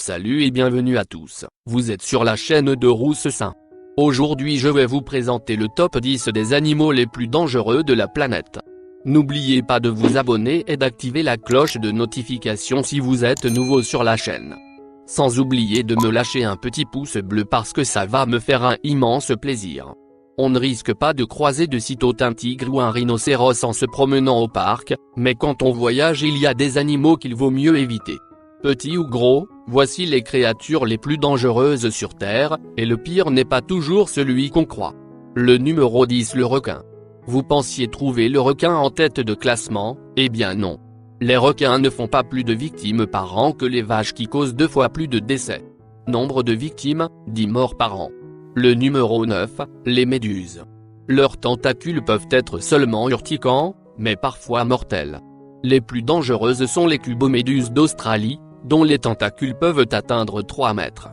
Salut et bienvenue à tous, vous êtes sur la chaîne de Roussesaint. Aujourd'hui je vais vous présenter le top 10 des animaux les plus dangereux de la planète. N'oubliez pas de vous abonner et d'activer la cloche de notification si vous êtes nouveau sur la chaîne. Sans oublier de me lâcher un petit pouce bleu parce que ça va me faire un immense plaisir. On ne risque pas de croiser de sitôt un tigre ou un rhinocéros en se promenant au parc, mais quand on voyage il y a des animaux qu'il vaut mieux éviter. Petits ou gros, voici les créatures les plus dangereuses sur Terre, et le pire n'est pas toujours celui qu'on croit. Le numéro 10, le requin. Vous pensiez trouver le requin en tête de classement, eh bien non. Les requins ne font pas plus de victimes par an que les vaches qui causent 2 fois plus de décès. Nombre de victimes, 10 morts par an. Le numéro 9, les méduses. Leurs tentacules peuvent être seulement urticants, mais parfois mortels. Les plus dangereuses sont les cuboméduses d'Australie, dont les tentacules peuvent atteindre 3 mètres.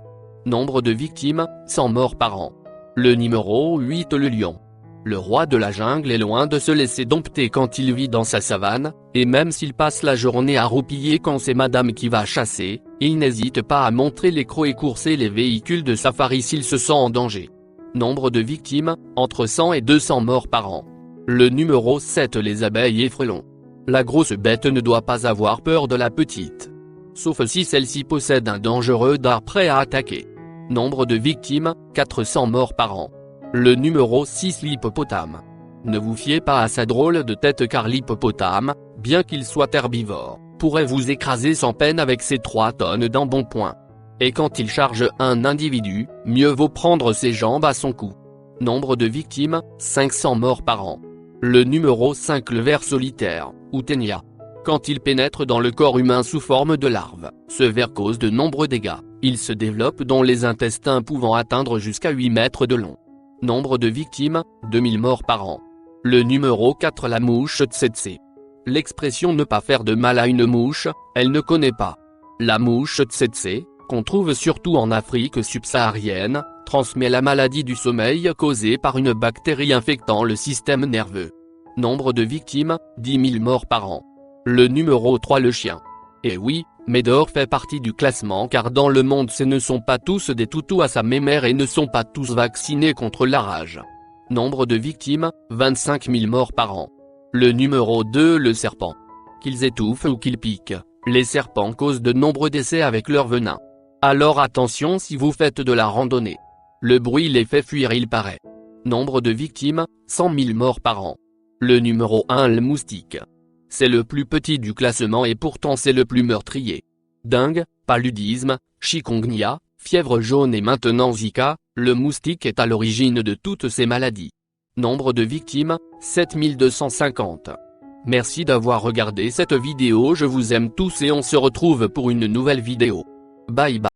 Nombre de victimes, 100 morts par an. Le numéro 8, le lion. Le roi de la jungle est loin de se laisser dompter quand il vit dans sa savane, et même s'il passe la journée à roupiller quand c'est madame qui va chasser, il n'hésite pas à montrer les crocs et courser les véhicules de safari s'il se sent en danger. Nombre de victimes, entre 100 et 200 morts par an. Le numéro 7, les abeilles et frelons. La grosse bête ne doit pas avoir peur de la petite. Sauf si celle-ci possède un dangereux dard prêt à attaquer. Nombre de victimes, 400 morts par an. Le numéro 6, l'hippopotame. Ne vous fiez pas à sa drôle de tête car l'hippopotame, bien qu'il soit herbivore, pourrait vous écraser sans peine avec ses 3 tonnes d'embonpoint. Et quand il charge un individu, mieux vaut prendre ses jambes à son cou. Nombre de victimes, 500 morts par an. Le numéro 5, le ver solitaire, ou Ténia. Quand il pénètre dans le corps humain sous forme de larve, ce ver cause de nombreux dégâts, il se développe dans les intestins pouvant atteindre jusqu'à 8 mètres de long. Nombre de victimes, 2000 morts par an. Le numéro 4, la mouche tsetse. L'expression ne pas faire de mal à une mouche, elle ne connaît pas. La mouche tsetse, qu'on trouve surtout en Afrique subsaharienne, transmet la maladie du sommeil causée par une bactérie infectant le système nerveux. Nombre de victimes, 10 000 morts par an. Le numéro 3, le chien. Et oui, Médor fait partie du classement car dans le monde ce ne sont pas tous des toutous à sa mémère et ne sont pas tous vaccinés contre la rage. Nombre de victimes, 25 000 morts par an. Le numéro 2, le serpent. Qu'ils étouffent ou qu'ils piquent, les serpents causent de nombreux décès avec leur venin. Alors attention si vous faites de la randonnée. Le bruit les fait fuir il paraît. Nombre de victimes, 100 000 morts par an. Le numéro 1, le moustique. C'est le plus petit du classement et pourtant c'est le plus meurtrier. Dengue, paludisme, chikungunya, fièvre jaune et maintenant Zika, le moustique est à l'origine de toutes ces maladies. Nombre de victimes, 7250. Merci d'avoir regardé cette vidéo, je vous aime tous et on se retrouve pour une nouvelle vidéo. Bye bye.